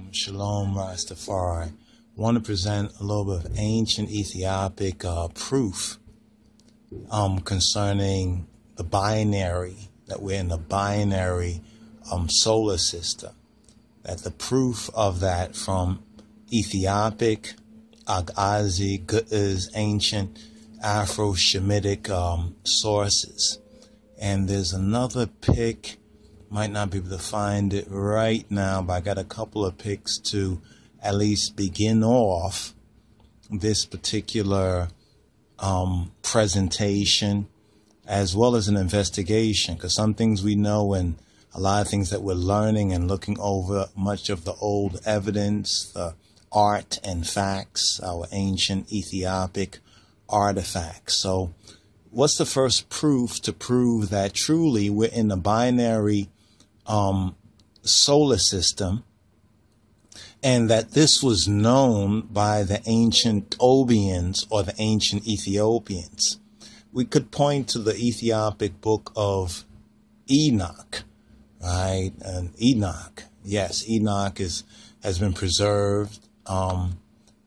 Shalom, Rastafari. Want to present a little bit of ancient Ethiopic proof concerning the binary, that we're in the binary solar system. That the proof of that from Ethiopic, Agazi, Ge'ez, ancient Afro-Shemitic sources. And there's another pic. Might not be able to find it right now, but I got a couple of pics to at least begin off this particular presentation, as well as an investigation, because some things we know and a lot of things that we're learning and looking over much of the old evidence, the art and facts, our ancient Ethiopic artifacts. So what's the first proof to prove that truly we're in the binary solar system, and that this was known by the ancient Obians or the ancient Ethiopians? We could point to the Ethiopic book of Enoch, right? And Enoch, yes, Enoch has been preserved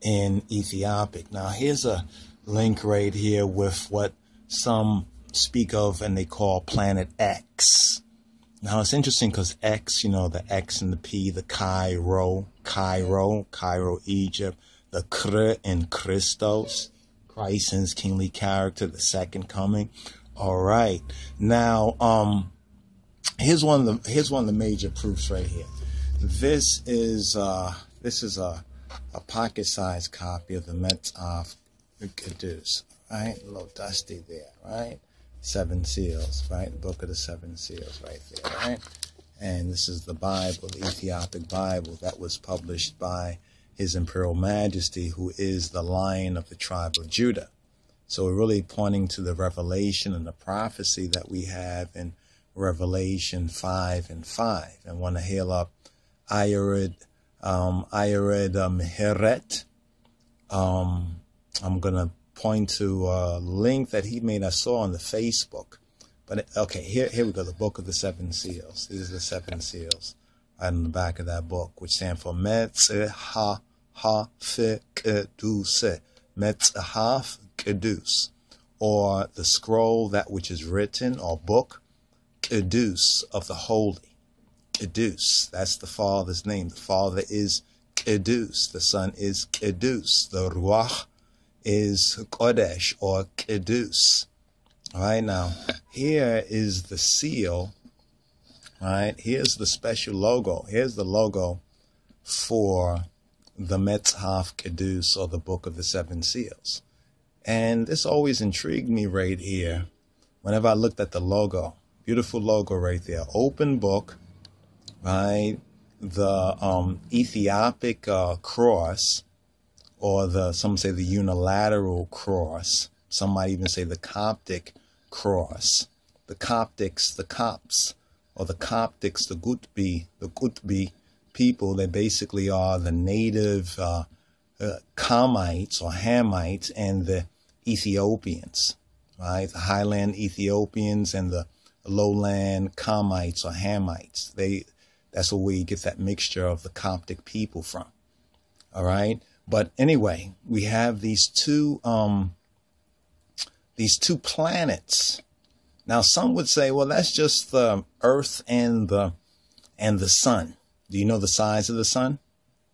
in Ethiopic. Now here's a link right here with what some speak of and they call Planet X. Now, it's interesting because X, the X and the P, the Cairo, Egypt, the Kr in Christos, Christ and his kingly character, the second coming. All right. Now, here's one of the major proofs right here. This is a pocket-sized copy of the Metzaf Kedus, right? A little dusty there, right? 7 seals, right? The book of the 7 seals right there, right? And this is the Bible, the Ethiopic Bible that was published by His Imperial Majesty, who is the Lion of the tribe of Judah. So we're really pointing to the revelation and the prophecy that we have in Revelation 5 and 5. And want to hail up Ayared Meheret. I'm going to point to a link that he made. I saw on the Facebook. But okay, here we go. The book of the 7 seals. These are the 7 seals right on the back of that book, which stand for Metzahaf Kedus. Metzahaf Kedus, or the scroll that which is written, or book Kedus, of the holy. Kedus, that's the Father's name. The Father is Kedus. The Son is Kedus. The Ruach is Kodesh, or Kedus. All right, now here is the seal. All right, here's the special logo. Here's the logo for the Metzhaf Kedus, or the book of the 7 seals. And this always intrigued me right here whenever I looked at the logo. Beautiful logo right there. Open book, right? The Ethiopic cross, or some say the unilateral cross. Some might even say the Coptic cross. The Coptics, the Copts, or the Coptics, the Qutbi people, they basically are the native Kamites or Hamites and the Ethiopians, right? The highland Ethiopians and the lowland Kamites or Hamites. That's where we get that mixture of the Coptic people from. All right. But anyway, we have these two planets. Now, some would say, well, that's just the Earth and the sun. Do you know the size of the sun?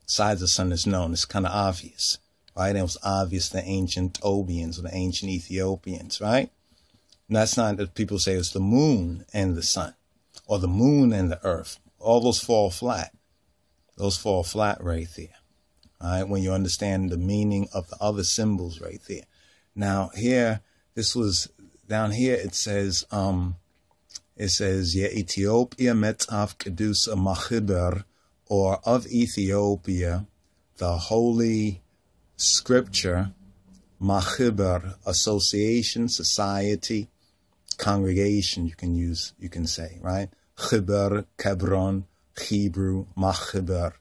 The size of the sun is known. It's kind of obvious, right? And it was obvious to the ancient Obians or the ancient Ethiopians, right? And that's not that people say it's the moon and the sun, or the moon and the Earth. All those fall flat. Those fall flat right there. All right, when you understand the meaning of the other symbols right there. Now here, down here it says, Ethiopia Metzaf Kedus Machiber, or of Ethiopia, the holy scripture, Machiber, association, society, congregation, you can say, right? Chiber, Kebron, Hebrew, Machiber.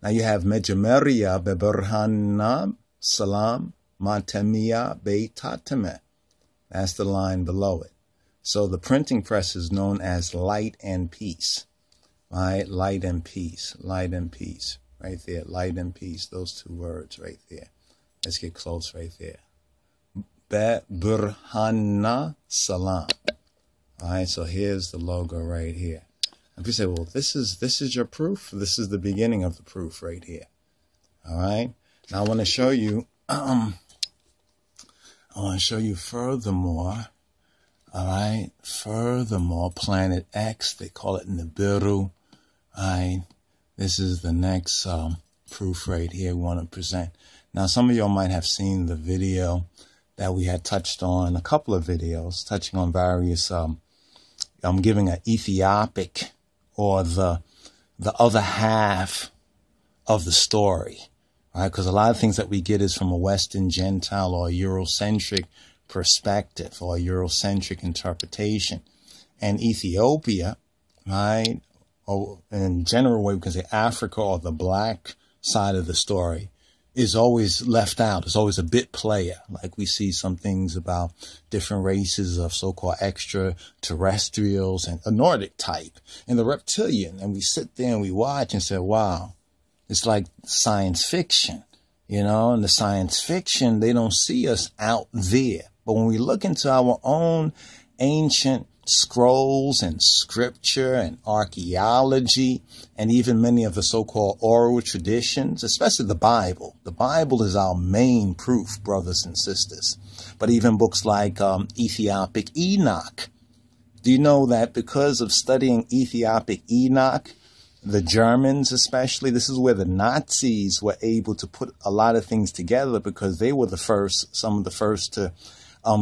Now you have Mejameria Beberhanab Salam Matemia Beitateme. That's the line below it. So the printing press is known as Light and Peace. Right? Light and peace. Light and peace. right there. Light and peace, those two words right there. Let's get close right there. Burhana Salam. All right, so here's the logo right here. If you say, well, this is your proof. This is the beginning of the proof right here. All right. Now I want to show you. I want to show you furthermore. All right. Furthermore, Planet X. They call it Nibiru. All right. This is the next proof right here we want to present. Now, some of y'all might have seen the video that we had touched on, a couple of videos touching on various. I'm giving an Ethiopic, or the other half of the story, right? Because a lot of things that we get is from a Western Gentile or Eurocentric perspective or Eurocentric interpretation. And Ethiopia, right, or in general way we can say Africa, or the black side of the story, is always left out. It's always a bit player. Like we see some things about different races of so-called extraterrestrials and a Nordic type and the reptilian. And we sit there and we watch and say, wow, it's like science fiction, you know, and the science fiction, they don't see us out there. But when we look into our own ancient scrolls and scripture and archaeology and even many of the so-called oral traditions, especially the Bible. The Bible is our main proof, brothers and sisters. But even books like Ethiopic Enoch. Do you know that because of studying Ethiopic Enoch, the Germans especially, this is where the Nazis were able to put a lot of things together, because they were the first, some of the first to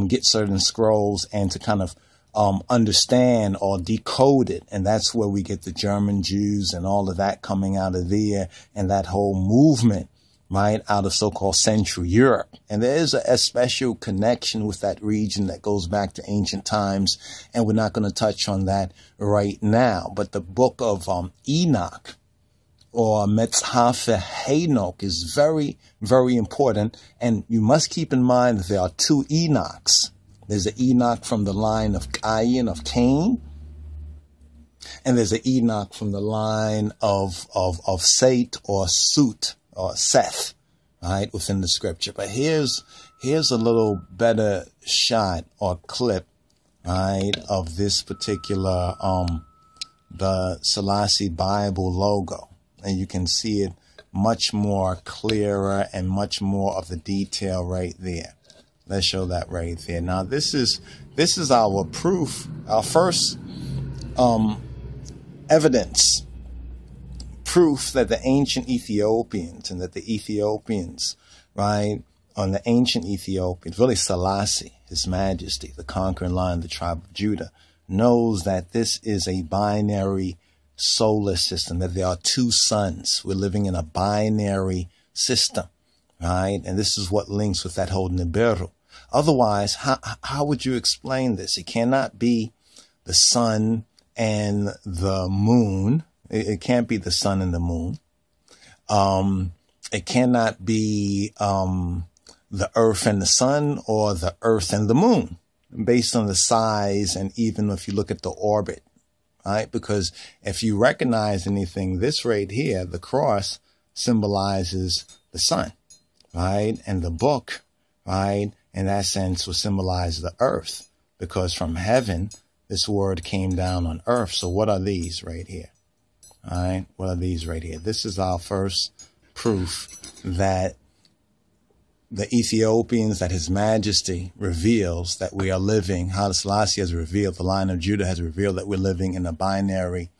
get certain scrolls and to kind of understand or decode it. And that's where we get the German Jews and all of that coming out of there, and that whole movement, right, out of so-called Central Europe. And there is a special connection with that region that goes back to ancient times, and we're not going to touch on that right now. But the book of Enoch, or Metzhafe Enoch, is very, very important. And you must keep in mind that there are two Enochs. There's an Enoch from the line of Cain, and there's an Enoch from the line of Seth or Sut or Seth, right, within the scripture. But here's a little better shot or clip, right, of this particular the Selassie Bible logo, and you can see it much more clearer and much more of the detail right there. Let's show that right there. Now, this is our proof, our first evidence, proof that the ancient Ethiopians, and that the Ethiopians, right, on the ancient Ethiopians, really Selassie, His Majesty, the conquering lion of the tribe of Judah, knows that this is a binary solar system, that there are two suns. We're living in a binary system, right? And this is what links with that whole Nibiru. Otherwise, how would you explain this? It cannot be the sun and the moon. It can't be the sun and the moon. It cannot be the earth and the sun, or the earth and the moon, based on the size, and even if you look at the orbit, right? Because if you recognize anything, this right here, the cross, symbolizes the sun, right? And the book, right, in that sense, will symbolize the earth, because from heaven, this word came down on earth. So what are these right here? All right, what are these right here? This is our first proof that the Ethiopians, that His Majesty reveals that we are living, how the Selassie has revealed, the Lion of Judah has revealed that we're living in a binary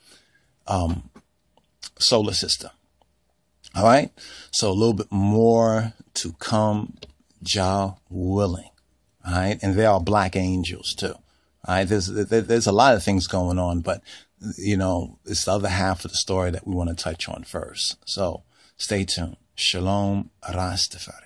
solar system. All right, so a little bit more to come, Jah willing. All right, and there are black angels too. All right, there's a lot of things going on, but you know, it's the other half of the story that we want to touch on first. So stay tuned. Shalom, Rastafari.